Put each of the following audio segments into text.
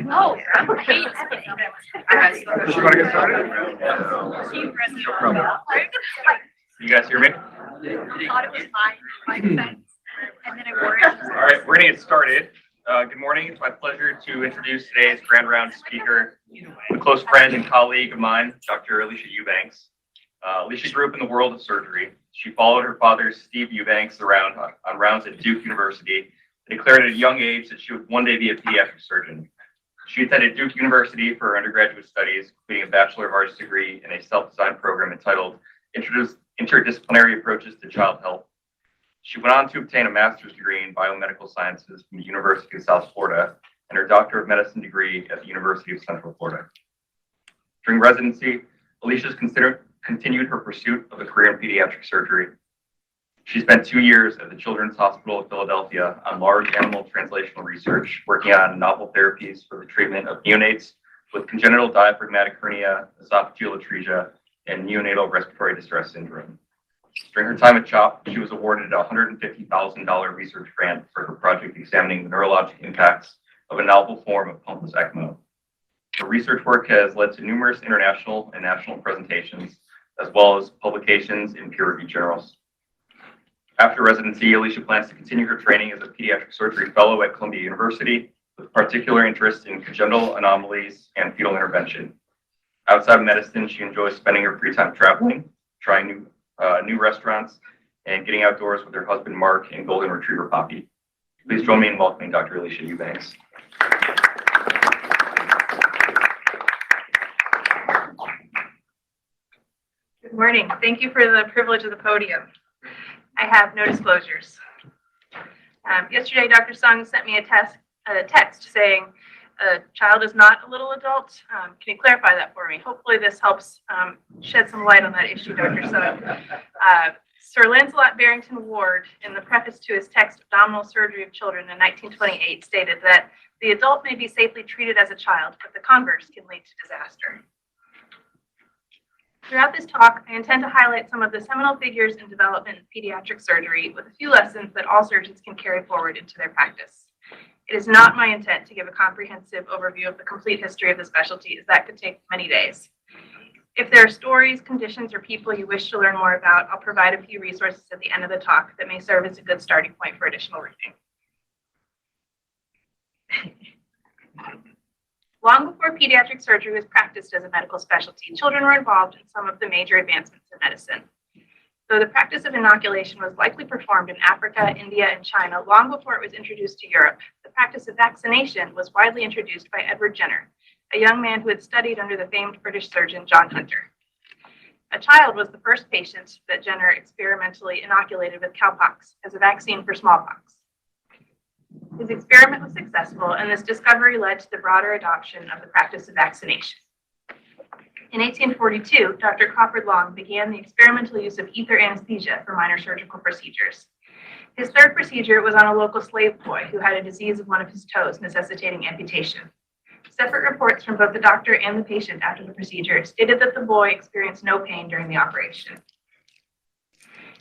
Oh, great. You guys hear me? I thought it was my defense, and then I wore it. All right, we're gonna get started. Good morning. It's my pleasure to introduce today's Grand Round speaker, a close friend and colleague of mine, Dr. Alicia Eubanks. Alicia grew up in the world of surgery. She followed her father, Steve Eubanks, around on rounds at Duke University and declared at a young age that she would one day be a pediatric surgeon. She attended Duke University for her undergraduate studies, completing a Bachelor of Arts degree in a self-designed program entitled Interdisciplinary Approaches to Child Health. She went on to obtain a master's degree in biomedical sciences from the University of South Florida and her Doctor of Medicine degree at the University of Central Florida. During residency, Alicia continued her pursuit of a career in pediatric surgery. She spent 2 years at the Children's Hospital of Philadelphia on large animal translational research, working on novel therapies for the treatment of neonates with congenital diaphragmatic hernia, esophageal atresia, and neonatal respiratory distress syndrome. During her time at CHOP, she was awarded a $150,000 research grant for her project examining the neurologic impacts of a novel form of pumpless ECMO. Her research work has led to numerous international and national presentations, as well as publications in peer-reviewed journals. After residency, Alicia plans to continue her training as a pediatric surgery fellow at Columbia University, with particular interest in congenital anomalies and fetal intervention. Outside of medicine, she enjoys spending her free time traveling, trying new restaurants, and getting outdoors with her husband, Mark, and golden retriever, Poppy. Please join me in welcoming Dr. Alicia Eubanks. Good morning. Thank you for the privilege of the podium. I have no disclosures. Yesterday, Dr. Sung sent me a text saying a child is not a little adult. Can you clarify that for me? Hopefully this helps shed some light on that issue, Dr. Sung. Sir Lancelot Barrington Ward, in the preface to his text, Abdominal Surgery of Children in 1928, stated that the adult may be safely treated as a child, but the converse can lead to disaster. Throughout this talk, I intend to highlight some of the seminal figures in development in pediatric surgery with a few lessons that all surgeons can carry forward into their practice. It is not my intent to give a comprehensive overview of the complete history of the specialty, as that could take many days. If there are stories, conditions, or people you wish to learn more about, I'll provide a few resources at the end of the talk that may serve as a good starting point for additional reading. Long before pediatric surgery was practiced as a medical specialty, children were involved in some of the major advancements in medicine. Though the practice of inoculation was likely performed in Africa, India, and China long before it was introduced to Europe, the practice of vaccination was widely introduced by Edward Jenner, a young man who had studied under the famed British surgeon John Hunter. A child was the first patient that Jenner experimentally inoculated with cowpox as a vaccine for smallpox. His experiment was successful, and this discovery led to the broader adoption of the practice of vaccination. In 1842, Dr. Crawford Long began the experimental use of ether anesthesia for minor surgical procedures. His third procedure was on a local slave boy who had a disease of one of his toes necessitating amputation. Separate reports from both the doctor and the patient after the procedure stated that the boy experienced no pain during the operation.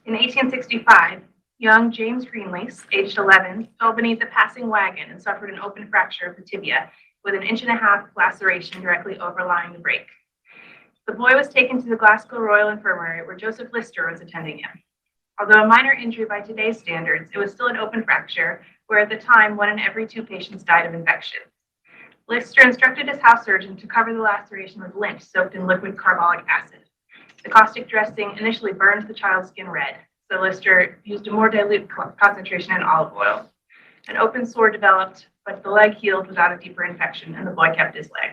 In 1865, young James Greenlease, aged 11, fell beneath a passing wagon and suffered an open fracture of the tibia with an 1.5 inch laceration directly overlying the break. The boy was taken to the Glasgow Royal Infirmary where Joseph Lister was attending him. Although a minor injury by today's standards, it was still an open fracture where at the time 1 in every 2 patients died of infection. Lister instructed his house surgeon to cover the laceration with lint soaked in liquid carbolic acid. The caustic dressing initially burned the child's skin red, so Lister used a more dilute concentration in olive oil. An open sore developed, but the leg healed without a deeper infection, and the boy kept his leg.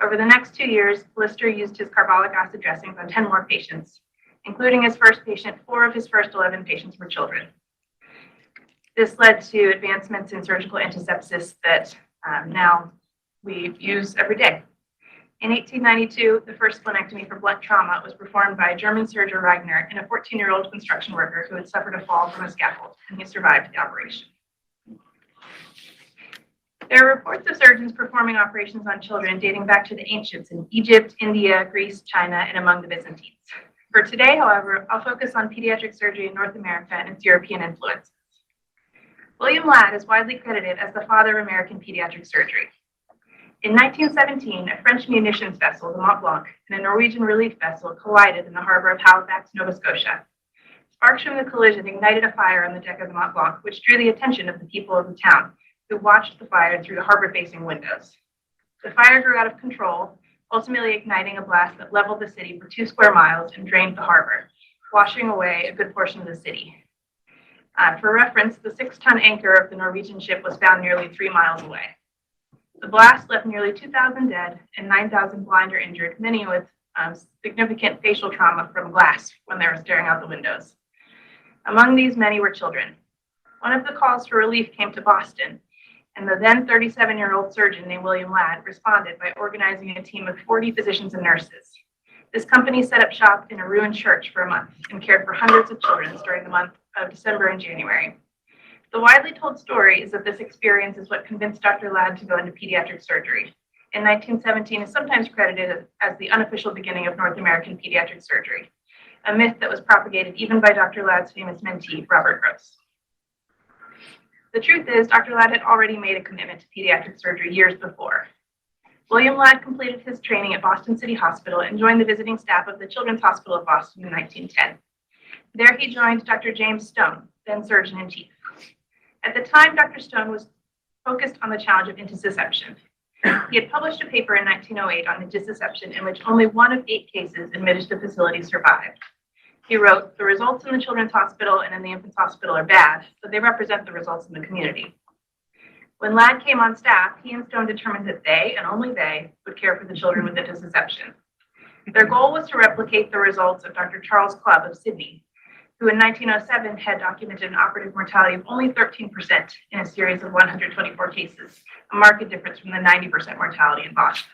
Over the next 2 years, Lister used his carbolic acid dressings on 10 more patients. Including his first patient, 4 of his first 11 patients were children. This led to advancements in surgical antisepsis that now we use every day. In 1892, the first splenectomy for blunt trauma was performed by German surgeon Wagner in a 14-year-old construction worker who had suffered a fall from a scaffold, and he survived the operation. There are reports of surgeons performing operations on children dating back to the ancients in Egypt, India, Greece, China, and among the Byzantines. For today, however, I'll focus on pediatric surgery in North America and its European influences. William Ladd is widely credited as the father of American pediatric surgery. In 1917, a French munitions vessel, the Mont Blanc, and a Norwegian relief vessel collided in the harbor of Halifax, Nova Scotia. Sparks from the collision ignited a fire on the deck of the Mont Blanc, which drew the attention of the people of the town, who watched the fire through the harbor-facing windows. The fire grew out of control, ultimately igniting a blast that leveled the city for 2 square miles and drained the harbor, washing away a good portion of the city. For reference, the 6-ton anchor of the Norwegian ship was found nearly 3 miles away. The blast left nearly 2,000 dead and 9,000 blind or injured, many with significant facial trauma from glass when they were staring out the windows. Among these, many were children. One of the calls for relief came to Boston, and the then 37-year-old surgeon named William Ladd responded by organizing a team of 40 physicians and nurses. This company set up shop in a ruined church for a month and cared for hundreds of children during the month of December and January. The widely told story is that this experience is what convinced Dr. Ladd to go into pediatric surgery. In 1917 is sometimes credited as the unofficial beginning of North American pediatric surgery, a myth that was propagated even by Dr. Ladd's famous mentee, Robert Gross. The truth is, Dr. Ladd had already made a commitment to pediatric surgery years before. William Ladd completed his training at Boston City Hospital and joined the visiting staff of the Children's Hospital of Boston in 1910. There he joined Dr. James Stone, then surgeon-in-chief. At the time, Dr. Stone was focused on the challenge of intussusception. He had published a paper in 1908 on intussusception in which only 1 of 8 cases admitted to the facility survived. He wrote, "The results in the Children's Hospital and in the Infants Hospital are bad, but they represent the results in the community." When Ladd came on staff, he and Stone determined that they, and only they, would care for the children with intussusception. Their goal was to replicate the results of Dr. Charles Clubb of Sydney, who in 1907 had documented an operative mortality of only 13% in a series of 124 cases, a marked difference from the 90% mortality in Boston.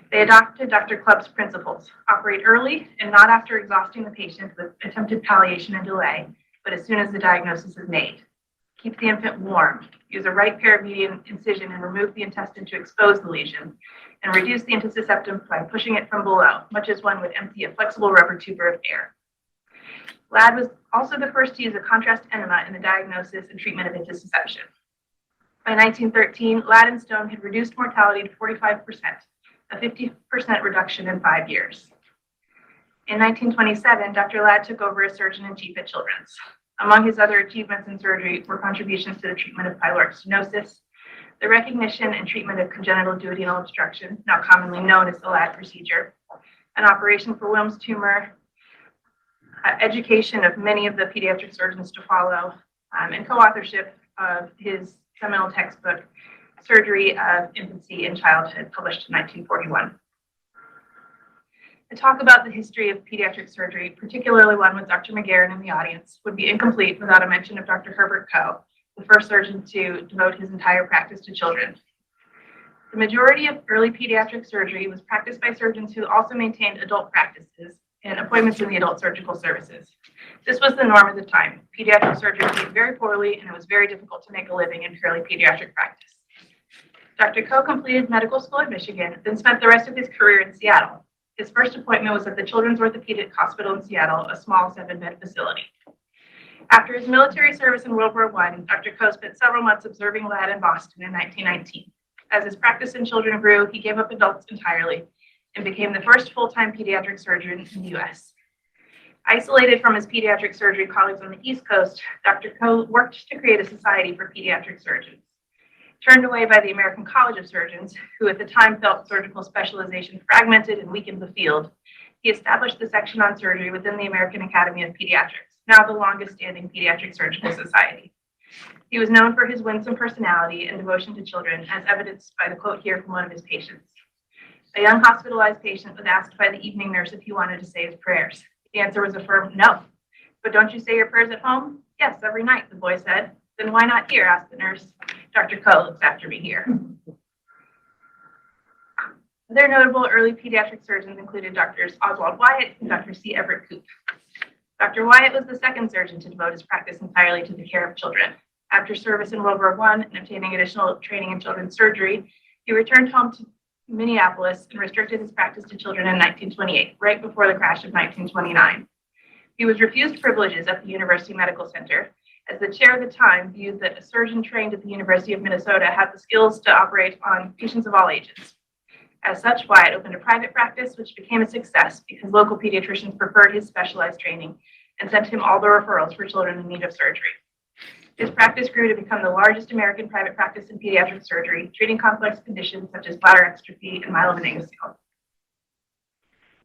They adopted Dr. Clubb's principles: operate early and not after exhausting the patient with attempted palliation and delay, but as soon as the diagnosis is made. Keep the infant warm. Use a right paramedian incision and remove the intestine to expose the lesion, and reduce the intussusceptum by pushing it from below, much as one would empty a flexible rubber tuber of air. Ladd was also the first to use a contrast enema in the diagnosis and treatment of intussusception. By 1913, Ladd and Stone had reduced mortality to 45%, a 50% reduction in 5 years. In 1927, Dr. Ladd took over as surgeon-in-chief at Children's. Among his other achievements in surgery were contributions to the treatment of pyloric stenosis, the recognition and treatment of congenital duodenal obstruction, now commonly known as the Ladd procedure, an operation for Wilms tumor, education of many of the pediatric surgeons to follow, and co-authorship of his seminal textbook, Surgery of Infancy and Childhood, published in 1941. A talk about the history of pediatric surgery, particularly one with Dr. McGarren in the audience, would be incomplete without a mention of Dr. Herbert Coe, the first surgeon to devote his entire practice to children. The majority of early pediatric surgery was practiced by surgeons who also maintained adult practices and appointments in the adult surgical services. This was the norm at the time. Pediatric surgery paid very poorly, and it was very difficult to make a living in purely pediatric practice. Dr. Coe completed medical school at Michigan, then spent the rest of his career in Seattle. His first appointment was at the Children's Orthopedic Hospital in Seattle, a small 7-bed facility. After his military service in World War I, Dr. Coe spent several months observing Ladd in Boston in 1919. As his practice in children grew, he gave up adults entirely and became the first full-time pediatric surgeon in the U.S. Isolated from his pediatric surgery colleagues on the East Coast, Dr. Coe worked to create a society for pediatric surgeons. Turned away by the American College of Surgeons, who at the time felt surgical specialization fragmented and weakened the field, he established the section on surgery within the American Academy of Pediatrics, now the longest-standing pediatric surgical society. He was known for his winsome personality and devotion to children, as evidenced by the quote here from one of his patients. A young hospitalized patient was asked by the evening nurse if he wanted to say his prayers. The answer was a firm no. "But don't you say your prayers at home?" "Yes, every night," the boy said. "Then why not here?" asked the nurse. "Dr. Coe looks after me here." Other notable early pediatric surgeons included Drs. Oswald Wyatt and Dr. C. Everett Koop. Dr. Wyatt was the second surgeon to devote his practice entirely to the care of children. After service in World War I and obtaining additional training in children's surgery, he returned home to Minneapolis and restricted his practice to children in 1928, right before the crash of 1929. He was refused privileges at the University Medical Center, as the chair at the time viewed that a surgeon trained at the University of Minnesota had the skills to operate on patients of all ages. As such, Wyatt opened a private practice, which became a success because local pediatricians preferred his specialized training and sent him all the referrals for children in need of surgery. His practice grew to become the largest American private practice in pediatric surgery, treating complex conditions such as bladder exstrophy and myelomeningocele.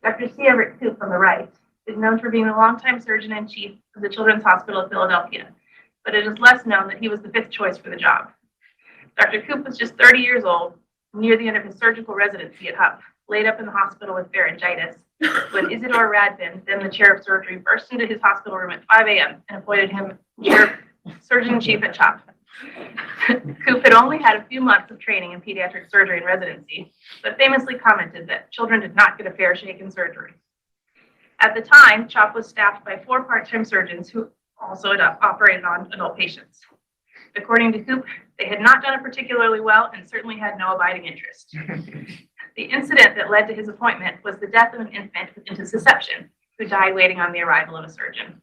Dr. C. Everett Koop on the right is known for being the longtime surgeon-in-chief of the Children's Hospital of Philadelphia, but it is less known that he was the fifth choice for the job. Dr. Koop was just 30 years old, near the end of his surgical residency at Hupp, laid up in the hospital with pharyngitis, when Isidore Radvin, then the chair of surgery, burst into his hospital room at 5 a.m. and appointed him surgeon-in-chief at CHOP. Koop had only had a few months of training in pediatric surgery and residency, but famously commented that children did not get a fair shake in surgery. At the time, CHOP was staffed by 4 part-time surgeons who also operated on adult patients. According to Koop, they had not done it particularly well and certainly had no abiding interest. The incident that led to his appointment was the death of an infant with intussusception who died waiting on the arrival of a surgeon.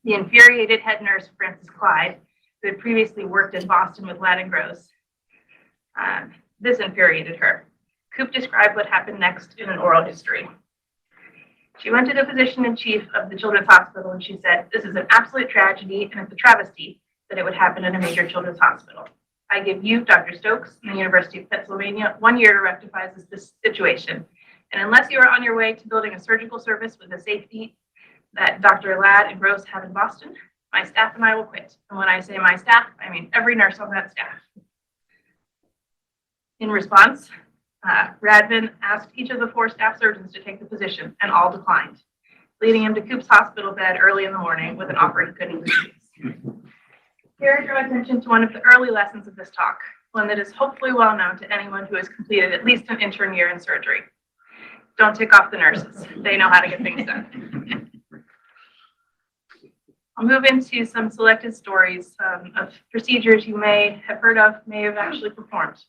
The infuriated head nurse, Frances Clyde, who had previously worked in Boston with Ladd and Gross, this infuriated her. Koop described what happened next in an oral history. She went to the physician-in-chief of the Children's Hospital and she said, "This is an absolute tragedy and it's a travesty that it would happen in a major children's hospital. I give you, Dr. Stokes, and the University of Pennsylvania, 1 year to rectify this situation. And unless you are on your way to building a surgical service with the safety that Dr. Ladd and Gross have in Boston, my staff and I will quit." And when I say my staff, I mean every nurse on that staff. In response, Radvin asked each of the 4 staff surgeons to take the position, and all declined, leading him to Koop's hospital bed early in the morning with an offer he couldn't refuse. Here I draw attention to one of the early lessons of this talk, one that is hopefully well known to anyone who has completed at least an intern year in surgery. Don't tick off the nurses. They know how to get things done. I'll move into some selected stories of procedures you may have heard of, may have actually performed.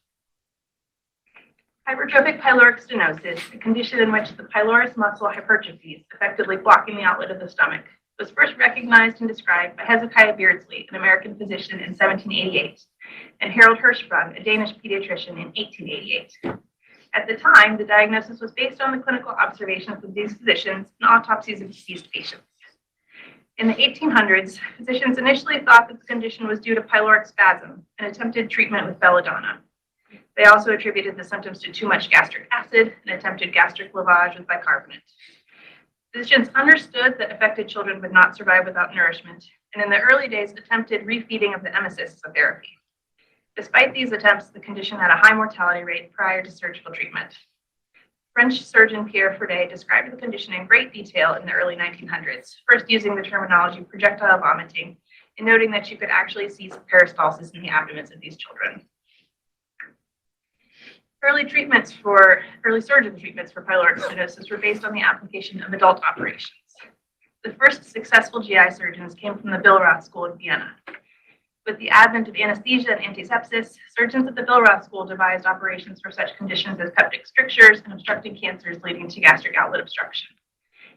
Hypertrophic pyloric stenosis, a condition in which the pylorus muscle hypertrophies, effectively blocking the outlet of the stomach, was first recognized and described by Hezekiah Beardsley, an American physician, in 1788, and Harold Hirschsprung, a Danish pediatrician, in 1888. At the time, the diagnosis was based on the clinical observations of these physicians and autopsies of deceased patients. In the 1800s, physicians initially thought that the condition was due to pyloric spasm and attempted treatment with belladonna. They also attributed the symptoms to too much gastric acid and attempted gastric lavage with bicarbonate. Physicians understood that affected children would not survive without nourishment, and in the early days attempted refeeding of the emesis as a therapy. Despite these attempts, the condition had a high mortality rate prior to surgical treatment. French surgeon Pierre Froude described the condition in great detail in the early 1900s, first using the terminology projectile vomiting and noting that you could actually see some peristalsis in the abdomens of these children. Early surgeon treatments for pyloric stenosis were based on the application of adult operations. The first successful GI surgeons came from the Billroth School in Vienna. With the advent of anesthesia and antisepsis, surgeons at the Billroth School devised operations for such conditions as peptic strictures and obstructing cancers leading to gastric outlet obstruction.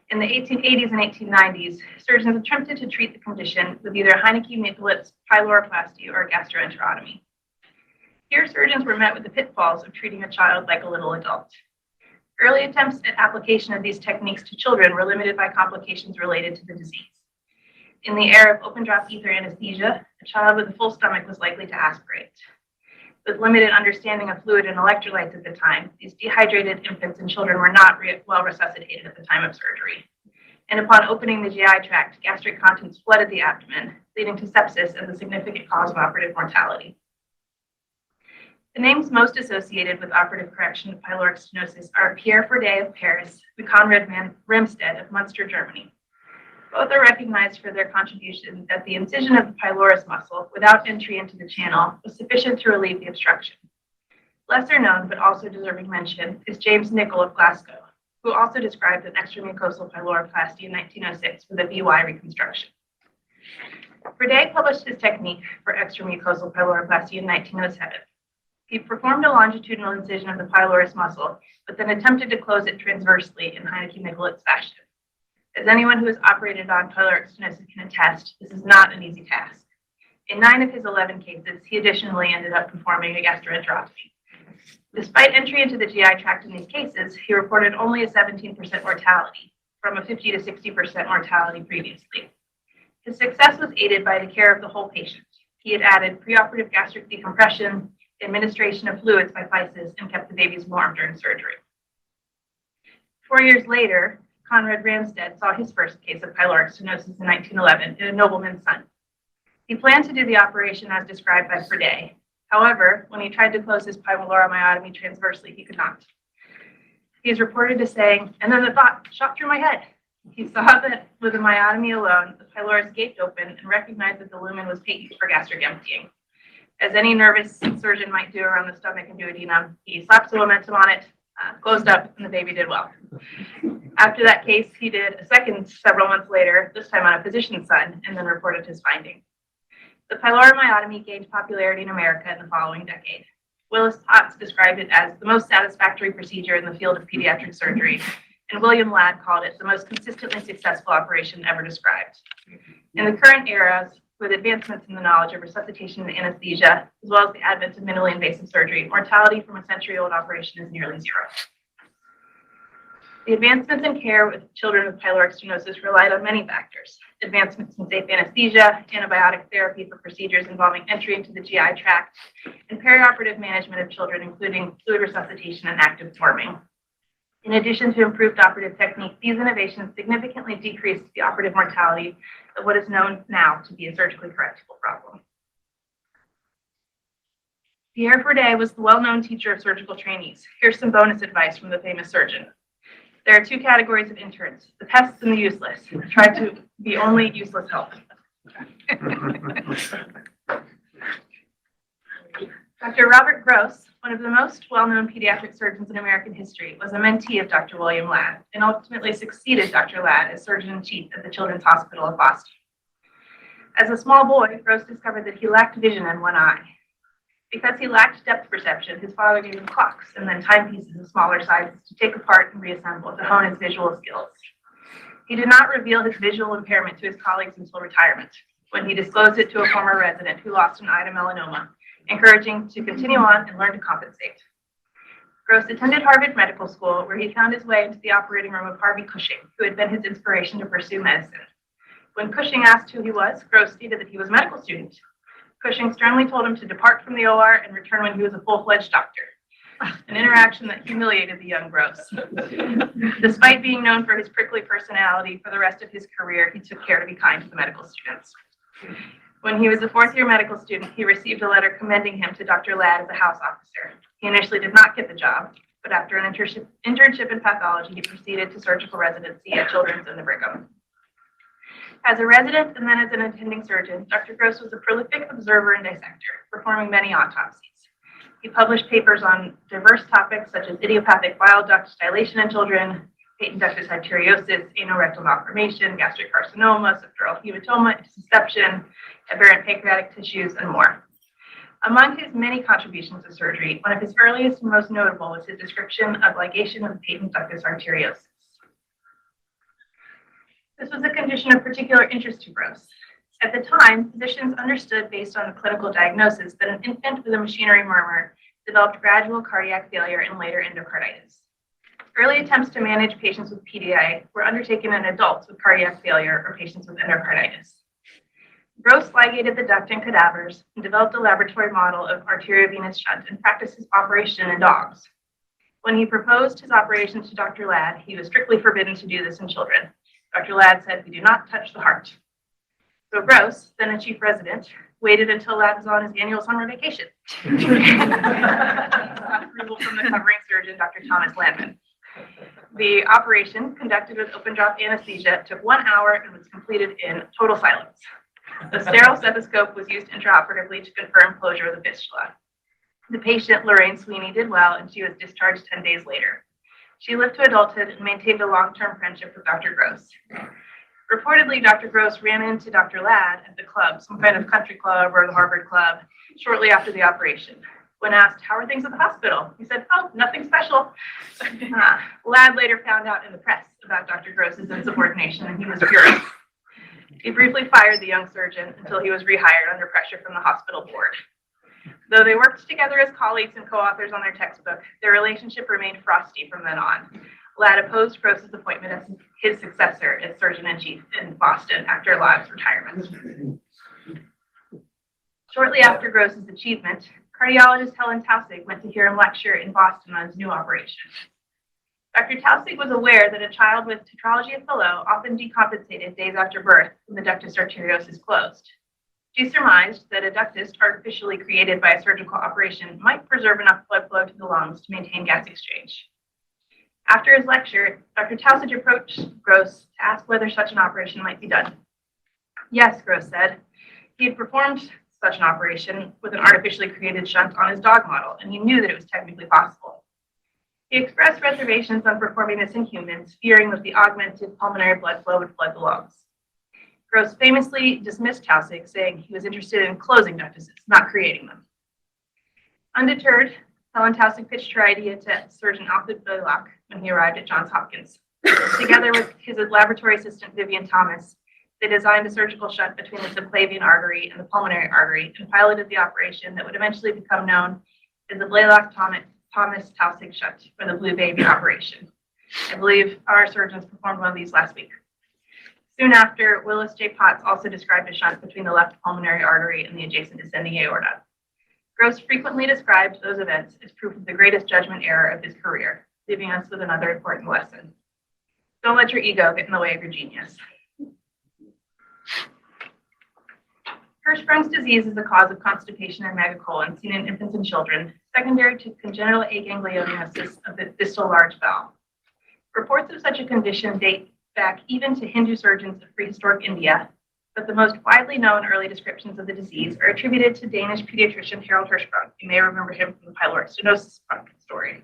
In the 1880s and 1890s, surgeons attempted to treat the condition with either Heineke-Nicolitz pyloroplasty or gastroenterotomy. Here, surgeons were met with the pitfalls of treating a child like a little adult. Early attempts at application of these techniques to children were limited by complications related to the disease. In the era of open-drop ether anesthesia, a child with a full stomach was likely to aspirate. With limited understanding of fluid and electrolytes at the time, these dehydrated infants and children were not well resuscitated at the time of surgery. And upon opening the GI tract, gastric contents flooded the abdomen, leading to sepsis as a significant cause of operative mortality. The names most associated with operative correction of pyloric stenosis are Pierre Froude of Paris and Konrad Remstedt of Munster, Germany. Both are recognized for their contribution that the incision of the pylorus muscle without entry into the channel was sufficient to relieve the obstruction. Lesser known, but also deserving mention, is James Nicol of Glasgow, who also described an extramucosal pyloroplasty in 1906 with a VY reconstruction. Froude published his technique for extramucosal pyloroplasty in 1907. He performed a longitudinal incision of the pylorus muscle, but then attempted to close it transversely in Heineke-Michelitz fashion. As anyone who has operated on pyloric stenosis can attest, this is not an easy task. In 9 of his 11 cases, he additionally ended up performing a gastroenterotomy. Despite entry into the GI tract in these cases, he reported only a 17% mortality from a 50 to 60% mortality previously. His success was aided by the care of the whole patient. He had added preoperative gastric decompression, administration of fluids by physis, and kept the babies warm during surgery. 4 years later, Conrad Ramstead saw his first case of pyloric stenosis in 1911 in a nobleman's son. He planned to do the operation as described by Friday. However, when he tried to close his pyloromyotomy transversely, he could not. He is reported as saying, and then the thought shot through my head. He saw that with a myotomy alone, the pylorus gaped open and recognized that the lumen was patent for gastric emptying. As any nervous surgeon might do around the stomach and duodenum, he slapped some momentum on it, closed up, and the baby did well. After that case, he did a second several months later, this time on a physician's son, and then reported his finding. The pyloromyotomy gained popularity in America in the following decade. Willis Potts described it as the most satisfactory procedure in the field of pediatric surgery, and William Ladd called it the most consistently successful operation ever described. In the current era, with advancements in the knowledge of resuscitation and anesthesia, as well as the advent of minimally invasive surgery, mortality from a century-old operation is nearly zero. The advancements in care with children with pyloric stenosis relied on many factors: advancements in safe anesthesia, antibiotic therapy for procedures involving entry into the GI tract, and perioperative management of children, including fluid resuscitation and active warming. In addition to improved operative technique, these innovations significantly decreased the operative mortality of what is known now to be a surgically correctable problem. Pierre Fordet was the well-known teacher of surgical trainees. Here's some bonus advice from the famous surgeon. There are two categories of interns, the pests and the useless. Try to be only useless help. Dr. Robert Gross, one of the most well-known pediatric surgeons in American history, was a mentee of Dr. William Ladd and ultimately succeeded Dr. Ladd as surgeon-in-chief at the Children's Hospital of Boston. As a small boy, Gross discovered that he lacked vision in one eye. Because he lacked depth perception, his father gave him clocks and then timepieces of smaller sizes to take apart and reassemble to hone his visual skills. He did not reveal his visual impairment to his colleagues until retirement, when he disclosed it to a former resident who lost an eye to melanoma, encouraging to continue on and learn to compensate. Gross attended Harvard Medical School, where he found his way into the operating room of Harvey Cushing, who had been his inspiration to pursue medicine. When Cushing asked who he was, Gross stated that he was a medical student. Cushing sternly told him to depart from the OR and return when he was a full-fledged doctor, an interaction that humiliated the young Gross. Despite being known for his prickly personality, for the rest of his career, he took care to be kind to the medical students. When he was a fourth-year medical student, he received a letter commending him to Dr. Ladd as a house officer. He initially did not get the job, but after an internship in pathology, he proceeded to surgical residency at Children's in the Brigham. As a resident and then as an attending surgeon, Dr. Gross was a prolific observer and dissector, performing many autopsies. He published papers on diverse topics such as idiopathic bile duct dilation in children, patent ductus arteriosus, anorectal malformation, gastric carcinoma, subdural hematoma, intussusception, aberrant pancreatic tissues, and more. Among his many contributions to surgery, one of his earliest and most notable was his description of ligation of the patent ductus arteriosus. This was a condition of particular interest to Gross. At the time, physicians understood based on the clinical diagnosis that an infant with a machinery murmur developed gradual cardiac failure and later endocarditis. Early attempts to manage patients with PDA were undertaken in adults with cardiac failure or patients with endocarditis. Gross ligated the duct in cadavers and developed a laboratory model of arteriovenous shunt and practiced his operation in dogs. When he proposed his operation to Dr. Ladd, he was strictly forbidden to do this in children. Dr. Ladd said, "We do not touch the heart." So Gross, then a chief resident, waited until Ladd was on his annual summer vacation. Approval from the covering surgeon, Dr. Thomas Landman. The operation, conducted with open drop anesthesia, took 1 hour and was completed in total silence. The sterile stethoscope was used intraoperatively to confirm closure of the fistula. The patient, Lorraine Sweeney, did well, and she was discharged 10 days later. She lived to adulthood and maintained a long-term friendship with Dr. Gross. Reportedly, Dr. Gross ran into Dr. Ladd at the club, some kind of country club or the Harvard club, shortly after the operation. When asked, "How are things at the hospital?" he said, "Oh, nothing special." Ladd later found out in the press about Dr. Gross's insubordination, and he was furious. He briefly fired the young surgeon until he was rehired under pressure from the hospital board. Though they worked together as colleagues and co-authors on their textbook, their relationship remained frosty from then on. Ladd opposed Gross's appointment as his successor as surgeon-in-chief in Boston after Ladd's retirement. Shortly after Gross's achievement, cardiologist Helen Taussig went to hear him lecture in Boston on his new operation. Dr. Taussig was aware that a child with tetralogy of Fallot often decompensated days after birth when the ductus arteriosus closed. She surmised that a ductus artificially created by a surgical operation might preserve enough blood flow to the lungs to maintain gas exchange. After his lecture, Dr. Taussig approached Gross to ask whether such an operation might be done. "Yes," Gross said. He had performed such an operation with an artificially created shunt on his dog model, and he knew that it was technically possible. He expressed reservations on performing this in humans, fearing that the augmented pulmonary blood flow would flood the lungs. Gross famously dismissed Taussig, saying he was interested in closing ductuses, not creating them. Undeterred, Helen Taussig pitched her idea to surgeon Alfred Blalock when he arrived at Johns Hopkins. Together with his laboratory assistant Vivian Thomas, they designed a surgical shunt between the subclavian artery and the pulmonary artery and piloted the operation that would eventually become known as the Blalock-Thomas-Taussig shunt, or the Blue Baby operation. I believe our surgeons performed one of these last week. Soon after, Willis J. Potts also described a shunt between the left pulmonary artery and the adjacent descending aorta. Gross frequently described those events as proof of the greatest judgment error of his career, leaving us with another important lesson. Don't let your ego get in the way of your genius. Hirschsprung's disease is the cause of constipation and megacolon seen in infants and children, secondary to congenital aganglionosis of the distal large bowel. Reports of such a condition date back even to Hindu surgeons of prehistoric India, but the most widely known early descriptions of the disease are attributed to Danish pediatrician Harold Hirschsprung. You may remember him from the pyloric stenosis story.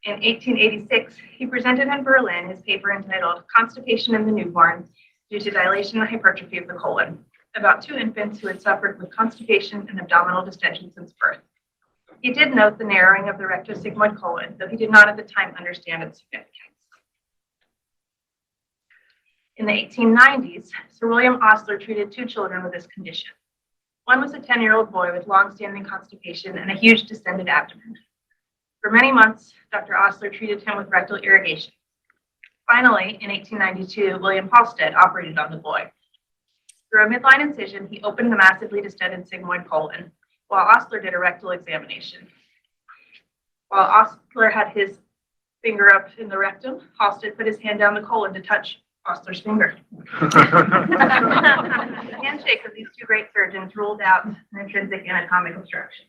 In 1886, he presented in Berlin his paper entitled "Constipation in the Newborn Due to Dilation and Hypertrophy of the Colon," about two infants who had suffered with constipation and abdominal distension since birth. He did note the narrowing of the rectosigmoid colon, though he did not at the time understand its significance. In the 1890s, Sir William Osler treated two children with this condition. One was a 10-year-old boy with long-standing constipation and a huge distended abdomen. For many months, Dr. Osler treated him with rectal irrigation. Finally, in 1892, William Halsted operated on the boy. Through a midline incision, he opened the massively distended sigmoid colon, while Osler did a rectal examination. While Osler had his finger up in the rectum, Halsted put his hand down the colon to touch Osler's finger. The handshake of these two great surgeons ruled out an intrinsic anatomic obstruction.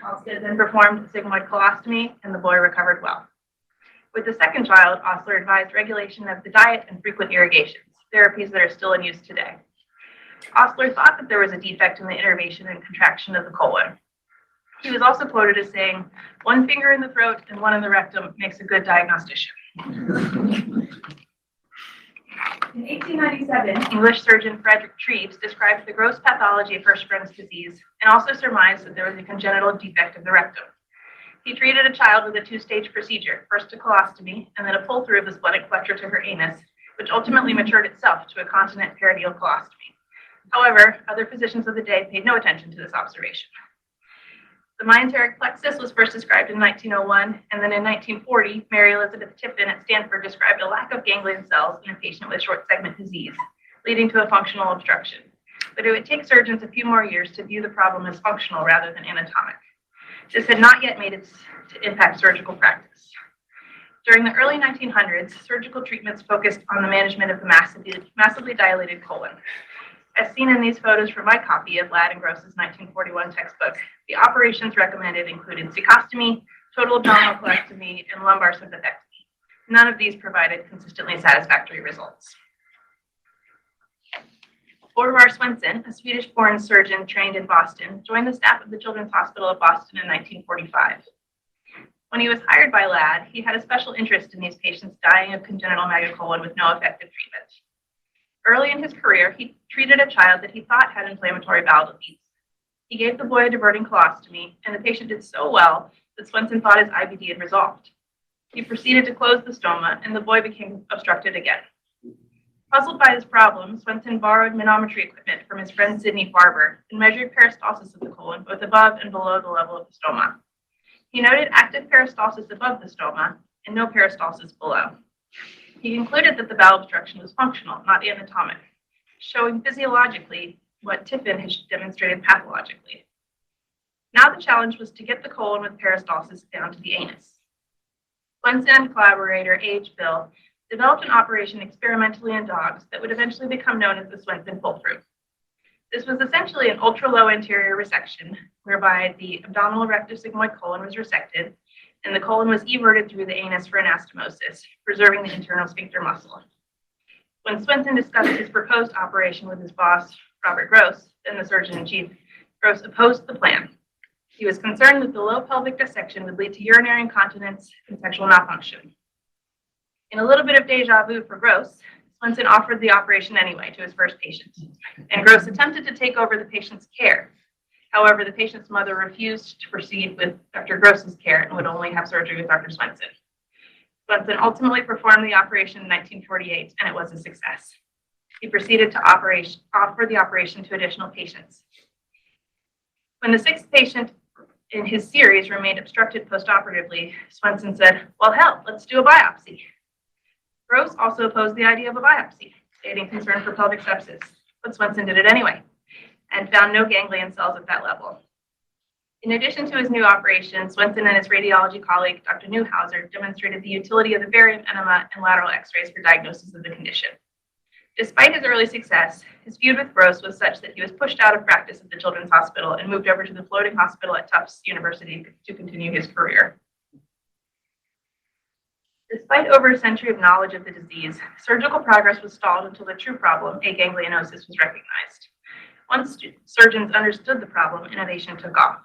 Halsted then performed a sigmoid colostomy, and the boy recovered well. With the second child, Osler advised regulation of the diet and frequent irrigations, therapies that are still in use today. Osler thought that there was a defect in the innervation and contraction of the colon. He was also quoted as saying, "One finger in the throat and one in the rectum makes a good diagnostician." In 1897, English surgeon Frederick Treves described the gross pathology of Hirschsprung's disease and also surmised that there was a congenital defect of the rectum. He treated a child with a two-stage procedure, first a colostomy and then a pull-through of the splenic flexure to her anus, which ultimately matured itself to a continent perineal colostomy. However, other physicians of the day paid no attention to this observation. The myenteric plexus was first described in 1901, and then in 1940, Mary Elizabeth Tiffin at Stanford described a lack of ganglion cells in a patient with short segment disease, leading to a functional obstruction. But it would take surgeons a few more years to view the problem as functional rather than anatomic. This had not yet made its impact surgical practice. During the early 1900s, surgical treatments focused on the management of the massively dilated colon. As seen in these photos from my copy of Ladd and Gross's 1941 textbook, the operations recommended included cecostomy, total abdominal colectomy, and lumbar sympathectomy. None of these provided consistently satisfactory results. Orvar Svensson, a Swedish-born surgeon trained in Boston, joined the staff of the Children's Hospital of Boston in 1945. When he was hired by Ladd, he had a special interest in these patients dying of congenital megacolon with no effective treatment. Early in his career, he treated a child that he thought had inflammatory bowel disease. He gave the boy a diverting colostomy, and the patient did so well that Swenson thought his IBD had resolved. He proceeded to close the stoma, and the boy became obstructed again. Puzzled by this problem, Swenson borrowed manometry equipment from his friend Sidney Farber and measured peristalsis of the colon both above and below the level of the stoma. He noted active peristalsis above the stoma and no peristalsis below. He concluded that the bowel obstruction was functional, not anatomic, showing physiologically what Tiffin has demonstrated pathologically. Now the challenge was to get the colon with peristalsis down to the anus. Swenson and collaborator A.H. Bill developed an operation experimentally in dogs that would eventually become known as the Swenson pull-through. This was essentially an ultra-low anterior resection, whereby the abdominal rectosigmoid colon was resected and the colon was everted through the anus for anastomosis, preserving the internal sphincter muscle. When Swenson discussed his proposed operation with his boss, Robert Gross, then the surgeon-in-chief, Gross opposed the plan. He was concerned that the low pelvic dissection would lead to urinary incontinence and sexual malfunction. In a little bit of deja vu for Gross, Swenson offered the operation anyway to his first patient, and Gross attempted to take over the patient's care. However, the patient's mother refused to proceed with Dr. Gross's care and would only have surgery with Dr. Swenson. Swenson ultimately performed the operation in 1948, and it was a success. He proceeded to offer the operation to additional patients. When the sixth patient in his series remained obstructed postoperatively, Swenson said, "Well, hell, let's do a biopsy." Gross also opposed the idea of a biopsy, stating concern for pelvic sepsis, but Swenson did it anyway and found no ganglion cells at that level. In addition to his new operation, Swenson and his radiology colleague, Dr. Neuhauser, demonstrated the utility of the barium enema and lateral x-rays for diagnosis of the condition. Despite his early success, his feud with Gross was such that he was pushed out of practice at the Children's Hospital and moved over to the floating hospital at Tufts University to continue his career. Despite over a century of knowledge of the disease, surgical progress was stalled until the true problem, aganglionosis, was recognized. Once surgeons understood the problem, innovation took off.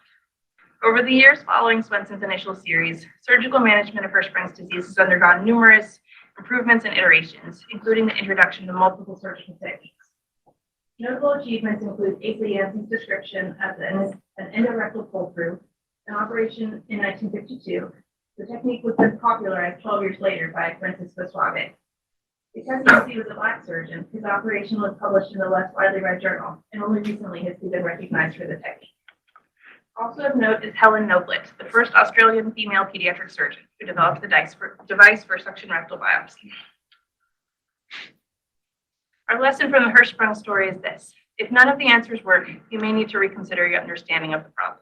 Over the years following Swenson's initial series, surgical management of Hirschsprung's disease has undergone numerous improvements and iterations, including the introduction of multiple surgical techniques. Notable achievements include Asa Yancey's description of an endorectal pull-through, an operation in 1952. The technique was then popularized 12 years later by Francisco Suave. Because Yancey was a Black surgeon, his operation was published in a less widely read journal, and only recently has he been recognized for the technique. Also of note is Helen Noblet, the first Australian female pediatric surgeon who developed the device for suction rectal biopsy. Our lesson from the Hirschsprung story is this: if none of the answers work, you may need to reconsider your understanding of the problem.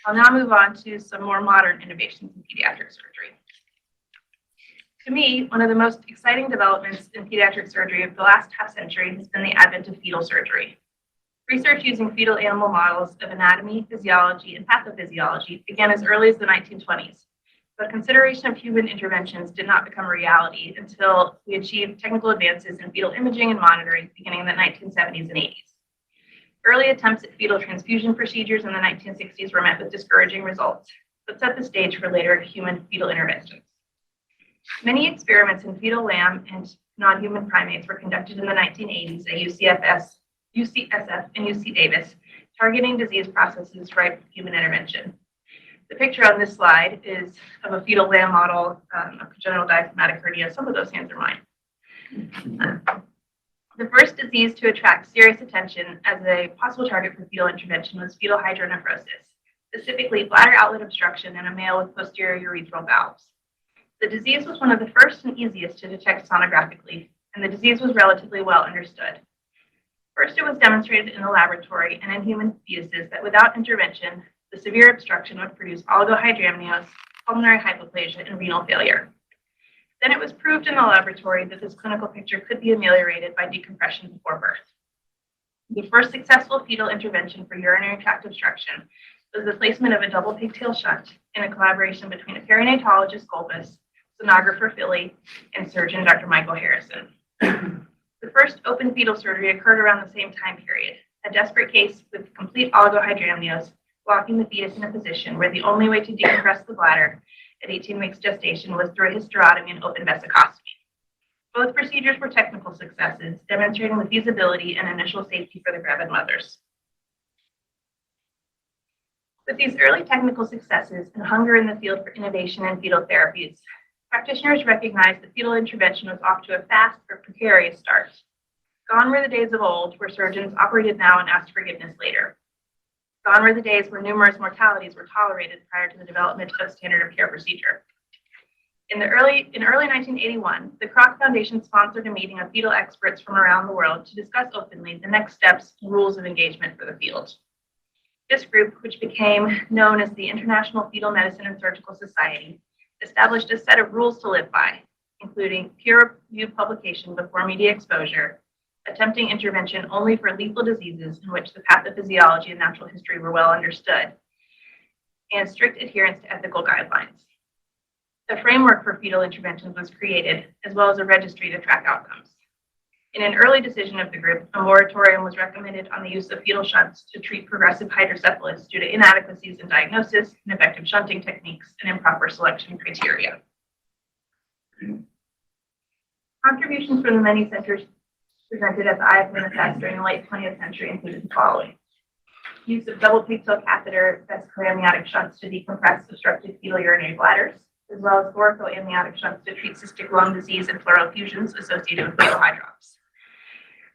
I'll now move on to some more modern innovations in pediatric surgery. To me, one of the most exciting developments in pediatric surgery of the last half century has been the advent of fetal surgery. Research using fetal animal models of anatomy, physiology, and pathophysiology began as early as the 1920s, but consideration of human interventions did not become a reality until we achieved technical advances in fetal imaging and monitoring beginning in the 1970s and 80s. Early attempts at fetal transfusion procedures in the 1960s were met with discouraging results, but set the stage for later human fetal interventions. Many experiments in fetal lamb and non-human primates were conducted in the 1980s at UCSF and UC Davis, targeting disease processes ripe for human intervention. The picture on this slide is of a fetal lamb model of congenital diaphragmatic hernia. Some of those hands are mine. The first disease to attract serious attention as a possible target for fetal intervention was fetal hydronephrosis, specifically bladder outlet obstruction in a male with posterior urethral valves. The disease was one of the first and easiest to detect sonographically, and the disease was relatively well understood. First, it was demonstrated in the laboratory and in human fetuses that without intervention, the severe obstruction would produce oligohydramnios, pulmonary hypoplasia, and renal failure. Then it was proved in the laboratory that this clinical picture could be ameliorated by decompression before birth. The first successful fetal intervention for urinary tract obstruction was the placement of a double pigtail shunt in a collaboration between a perinatologist, Golbus, sonographer, Philly, and surgeon, Dr. Michael Harrison. The first open fetal surgery occurred around the same time period, a desperate case with complete oligohydramnios, locking the fetus in a position where the only way to decompress the bladder at 18 weeks gestation was through a hysterotomy and open vesicostomy. Both procedures were technical successes, demonstrating the feasibility and initial safety for the gravid mothers. With these early technical successes and hunger in the field for innovation in fetal therapies, practitioners recognized that fetal intervention was off to a fast but precarious start. Gone were the days of old where surgeons operated now and asked forgiveness later. Gone were the days where numerous mortalities were tolerated prior to the development of standard of care procedure. In early 1981, the Kroc Foundation sponsored a meeting of fetal experts from around the world to discuss openly the next steps and rules of engagement for the field. This group, which became known as the International Fetal Medicine and Surgical Society, established a set of rules to live by, including peer-reviewed publication before media exposure, attempting intervention only for lethal diseases in which the pathophysiology and natural history were well understood, and strict adherence to ethical guidelines. A framework for fetal interventions was created, as well as a registry to track outcomes. In an early decision of the group, a moratorium was recommended on the use of fetal shunts to treat progressive hydrocephalus due to inadequacies in diagnosis, ineffective shunting techniques, and improper selection criteria. Contributions from the many centers presented at the IFMSS during the late 20th century included the following: use of double pigtail catheter vesical amniotic shunts to decompress obstructed fetal urinary bladders, as well as thoracoamniotic shunts to treat cystic lung disease and pleural effusions associated with fetal hydrops.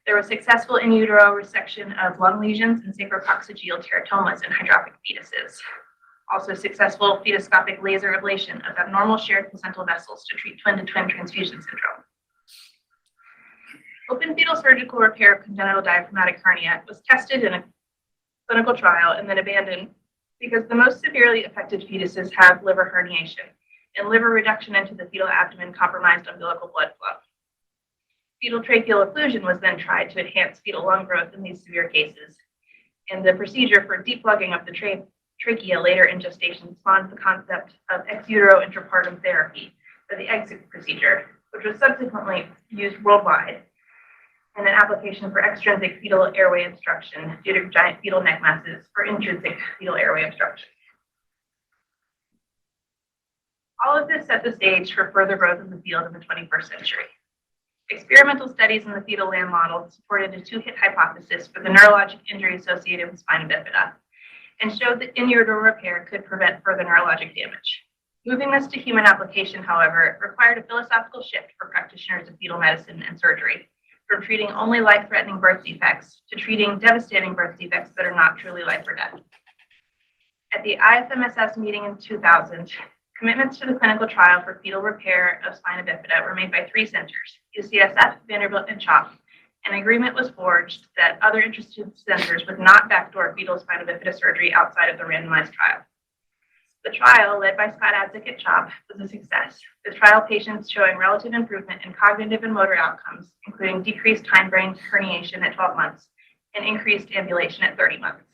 There was successful in utero resection of lung lesions and sacrococcygeal teratomas in hydropic fetuses. Also successful fetoscopic laser ablation of abnormal shared placental vessels to treat twin-to-twin transfusion syndrome. Open fetal surgical repair of congenital diaphragmatic hernia was tested in a clinical trial and then abandoned because the most severely affected fetuses have liver herniation, and liver reduction into the fetal abdomen compromised umbilical blood flow. Fetal tracheal occlusion was then tried to enhance fetal lung growth in these severe cases, and the procedure for depugging of the trachea later in gestation spawned the concept of ex utero intrapartum therapy, or the exit procedure, which was subsequently used worldwide in an application for extrinsic fetal airway obstruction due to giant fetal neck masses or intrinsic fetal airway obstruction. All of this set the stage for further growth in the field in the 21st century. Experimental studies in the fetal lamb model supported a two-hit hypothesis for the neurologic injury associated with spina bifida and showed that in utero repair could prevent further neurologic damage. Moving this to human application, however, required a philosophical shift for practitioners of fetal medicine and surgery, from treating only life-threatening birth defects to treating devastating birth defects that are not truly life or death. At the IFMSS meeting in 2000, commitments to the clinical trial for fetal repair of spina bifida were made by three centers, UCSF, Vanderbilt, and CHOP. An agreement was forged that other interested centers would not backdoor fetal spina bifida surgery outside of the randomized trial. The trial, led by Scott Adzik at CHOP, was a success, with trial patients showing relative improvement in cognitive and motor outcomes, including decreased hindbrain herniation at 12 months and increased ambulation at 30 months.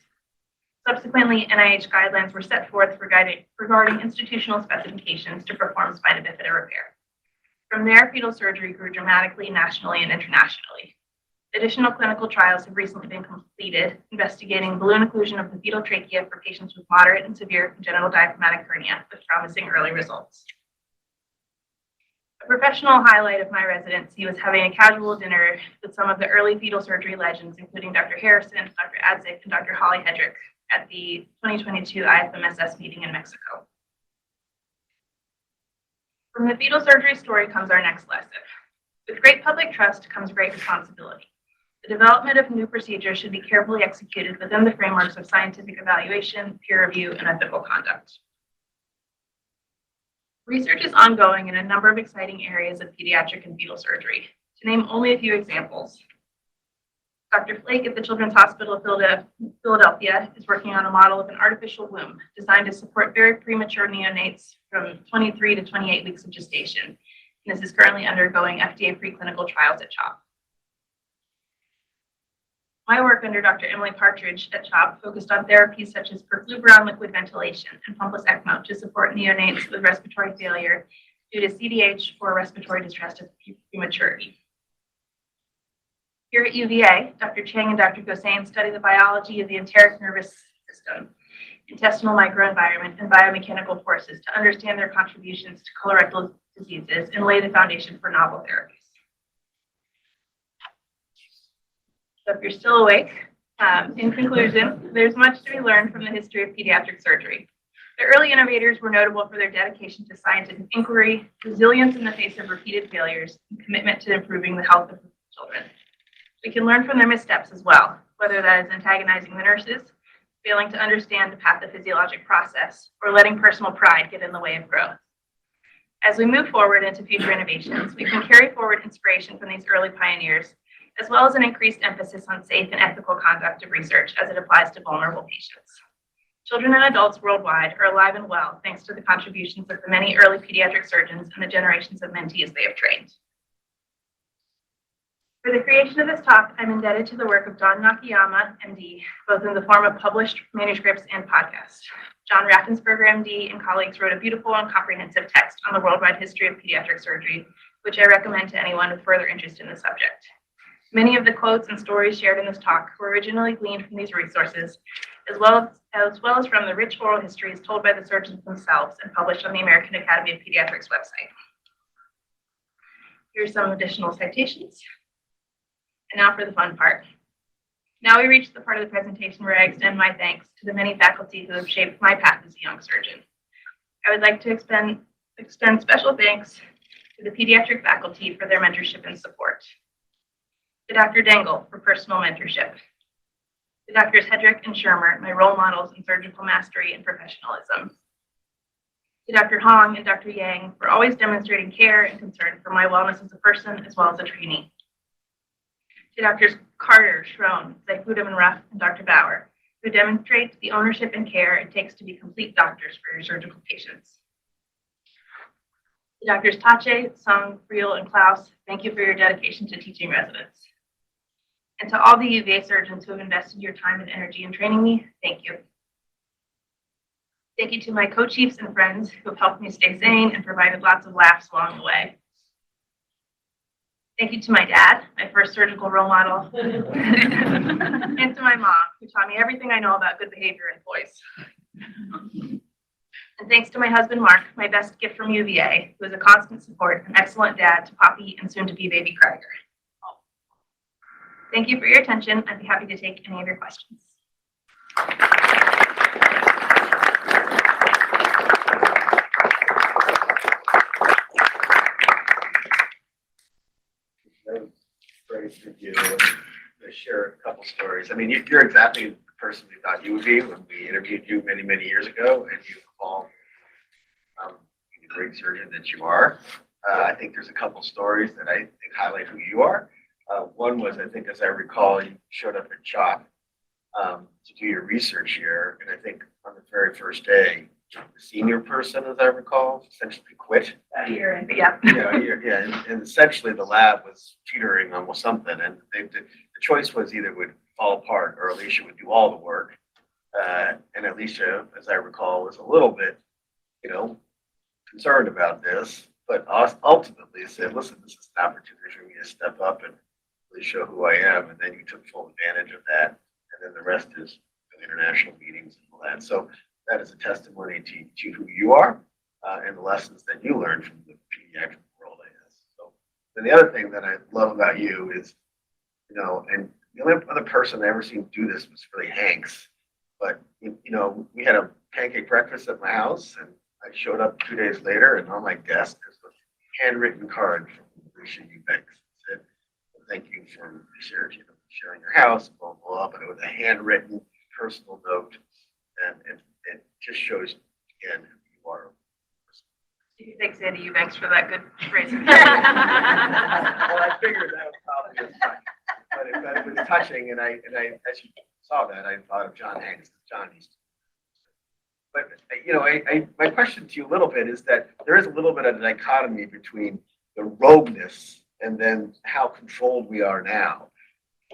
Subsequently, NIH guidelines were set forth regarding institutional specifications to perform spina bifida repair. From there, fetal surgery grew dramatically nationally and internationally. Additional clinical trials have recently been completed investigating balloon occlusion of the fetal trachea for patients with moderate and severe congenital diaphragmatic hernia with promising early results. A professional highlight of my residency was having a casual dinner with some of the early fetal surgery legends, including Dr. Harrison, Dr. Adzik, and Dr. Holly Hedrick at the 2022 IFMSS meeting in Mexico. From the fetal surgery story comes our next lesson. With great public trust comes great responsibility. The development of new procedures should be carefully executed within the frameworks of scientific evaluation, peer review, and ethical conduct. Research is ongoing in a number of exciting areas of pediatric and fetal surgery. To name only a few examples, Dr. Flake at the Children's Hospital of Philadelphia is working on a model of an artificial womb designed to support very premature neonates from 23 to 28 weeks of gestation. And this is currently undergoing FDA preclinical trials at CHOP. My work under Dr. Emily Partridge at CHOP focused on therapies such as perfluveron liquid ventilation and pumpless ECMO to support neonates with respiratory failure due to CDH or respiratory distress of prematurity. Here at UVA, Dr. Chang and Dr. Gosain study the biology of the enteric nervous system, intestinal microenvironment, and biomechanical forces to understand their contributions to colorectal diseases and lay the foundation for novel therapies. So if you're still awake, in conclusion, there's much to be learned from the history of pediatric surgery. The early innovators were notable for their dedication to scientific inquiry, resilience in the face of repeated failures, and commitment to improving the health of children. We can learn from their missteps as well, whether that is antagonizing the nurses, failing to understand the pathophysiologic process, or letting personal pride get in the way of growth. As we move forward into future innovations, we can carry forward inspiration from these early pioneers, as well as an increased emphasis on safe and ethical conduct of research as it applies to vulnerable patients. Children and adults worldwide are alive and well thanks to the contributions of the many early pediatric surgeons and the generations of mentees they have trained. For the creation of this talk, I'm indebted to the work of Don Nakayama, MD, both in the form of published manuscripts and podcasts. John Raffensperger, MD, and colleagues wrote a beautiful and comprehensive text on the worldwide history of pediatric surgery, which I recommend to anyone with further interest in the subject. Many of the quotes and stories shared in this talk were originally gleaned from these resources, as well as from the rich oral histories told by the surgeons themselves and published on the American Academy of Pediatrics website. Here's some additional citations. And now for the fun part. Now we reach the part of the presentation where I extend my thanks to the many faculty who have shaped my path as a young surgeon. I would like to extend special thanks to the pediatric faculty for their mentorship and support. To Dr. Dengel for personal mentorship. To Drs. Hedrick and Shermer, my role models in surgical mastery and professionalism. To Dr. Hong and Dr. Yang for always demonstrating care and concern for my wellness as a person as well as a trainee. To Drs. Carter, Schroen, Zayfudem and Ruff, and Dr. Bauer, who demonstrate the ownership and care it takes to be complete doctors for your surgical patients. To Drs. Tache, Sung, Friel, and Klaus, thank you for your dedication to teaching residents. And to all the UVA surgeons who have invested your time and energy in training me, thank you. Thank you to my co-chiefs and friends who have helped me stay sane and provided lots of laughs along the way. Thank you to my dad, my first surgical role model, and to my mom, who taught me everything I know about good behavior in boys. And thanks to my husband, Mark, my best gift from UVA, who is a constant support and excellent dad to Poppy and soon-to-be baby Krieger. Thank you for your attention. I'd be happy to take any of your questions. Great for you to share a couple stories. I mean, you're exactly the person we thought you would be when we interviewed you many, many years ago, and you've evolved the great surgeon that you are. I think there's a couple stories that I think highlight who you are. One was, I think, as I recall, you showed up at CHOP to do your research here, and I think on the very first day, the senior person, as I recall, essentially quit. Yeah. And essentially the lab was teetering on something, and the choice was either it would fall apart or Alicia would do all the work. And Alicia, as I recall, was a little bit, concerned about this, but ultimately said, listen, this is an opportunity for me to step up and really show who I am. And then you took full advantage of that. And then the rest is international meetings and all that. So that is a testimony to who you are and the lessons that you learned from the pediatric world, I guess. So then the other thing that I love about you is, and the only other person I ever seen do this was really Hanks. But, we had a pancake breakfast at my house, and I showed up 2 days later, and on my desk is a handwritten card from Alicia Eubanks. It said, thank you for sharing your house, blah, blah, blah. But it was a handwritten personal note, and it just shows, again, who you are. Thanks, Andy Eubanks, for that good phrasing. Well, I figured that was probably a touch, but it was touching, and I, as you saw that, I thought of John Hanks. John used to. But my question to you a little bit is that there is a little bit of a dichotomy between the rogueness and then how controlled we are now.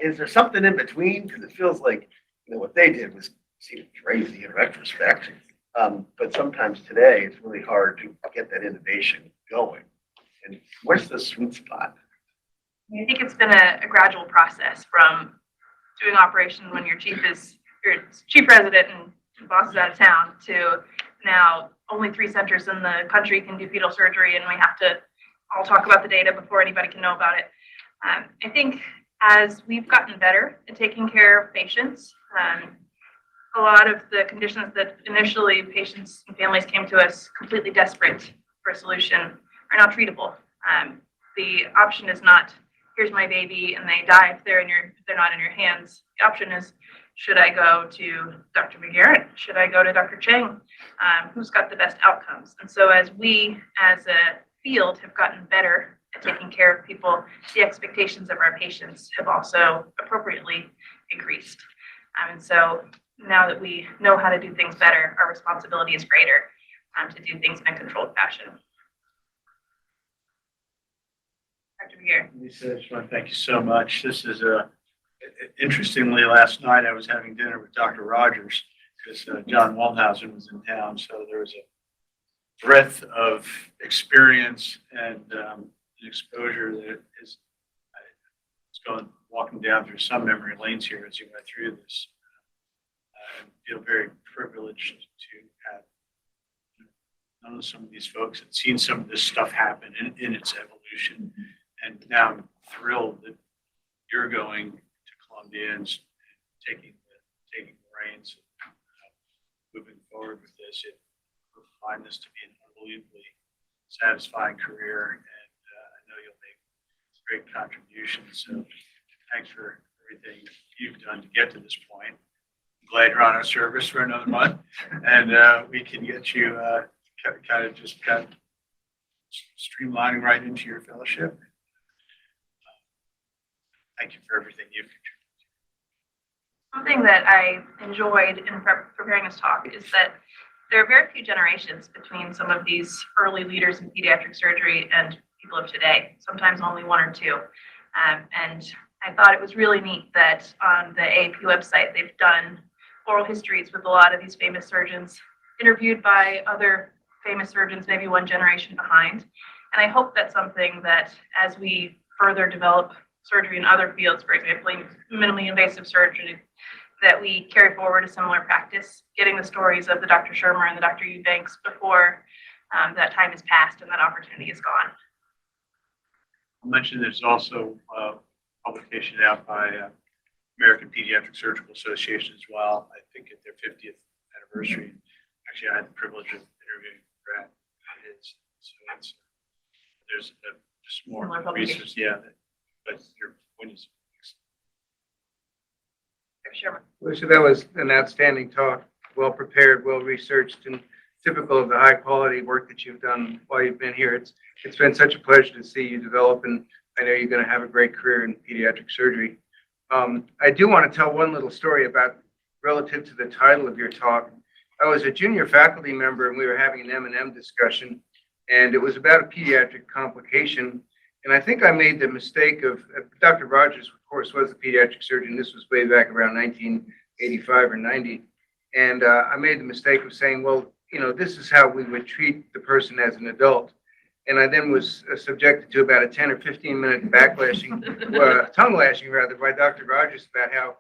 Is there something in between? Because it feels like what they did was seemed crazy in retrospect. But sometimes today it's really hard to get that innovation going. And where's the sweet spot? I think it's been a gradual process from doing operations when your chief resident and boss is out of town to now only 3 centers in the country can do fetal surgery, and we have to all talk about the data before anybody can know about it. I think as we've gotten better at taking care of patients, a lot of the conditions that initially patients and families came to us completely desperate for a solution are now treatable. The option is not, here's my baby and they die if they're not in your hands. The option is, should I go to Dr. McGarrett? Should I go to Dr. Cheng? Who's got the best outcomes? And so as we, as a field, have gotten better at taking care of people, the expectations of our patients have also appropriately increased. And so now that we know how to do things better, our responsibility is greater to do things in a controlled fashion. Dr. McGarrett. Lisa, I just want to thank you so much. This is interestingly, last night I was having dinner with Dr. Rogers because John Waldhausen was in town. So there was a breadth of experience and exposure that is, walking down through some memory lanes here as you went through this. I feel very privileged to have known some of these folks and seen some of this stuff happen in its evolution. And now I'm thrilled that you're going to Columbia and taking the reins, moving forward with this. You'll find this to be an unbelievably satisfying career, and I know you'll make great contributions. So thanks for everything you've done to get to this point. I'm glad you're on our service for another month, and we can get you kind of streamlining right into your fellowship. Thank you for everything you've contributed. Something that I enjoyed in preparing this talk is that there are very few generations between some of these early leaders in pediatric surgery and people of today, sometimes only one or two. And I thought it was really neat that on the AAP website, they've done oral histories with a lot of these famous surgeons, interviewed by other famous surgeons, maybe one generation behind. And I hope that's something that as we further develop surgery in other fields, for example, minimally invasive surgery, that we carry forward a similar practice, getting the stories of the Dr. Shermer and the Dr. Eubanks before that time has passed and that opportunity is gone. I'll mention there's also a publication out by American Pediatric Surgical Association as well. I think at their 50th anniversary. Actually, I had the privilege of interviewing Brad. So there's just more research. Yeah, but your point is. Sure. Alicia, that was an outstanding talk, well prepared, well researched, and typical of the high quality work that you've done while you've been here. It's been such a pleasure to see you develop, and I know you're going to have a great career in pediatric surgery. I do want to tell one little story about relative to the title of your talk. I was a junior faculty member, and we were having an M&M discussion, and it was about a pediatric complication. And I think I made the mistake of, Dr. Rogers, of course, was a pediatric surgeon. This was way back around 1985 or 90. And I made the mistake of saying, well, you know, this is how we would treat the person as an adult. And I then was subjected to about a 10 or 15 minute tongue lashing rather, by Dr. Rogers about how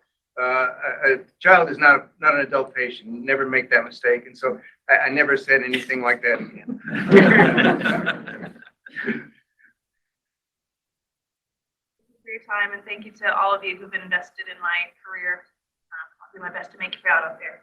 a child is not an adult patient. Never make that mistake. And so I never said anything like that again. Your time, and thank you to all of you who've been invested in my career. I'll do my best to make you proud out there.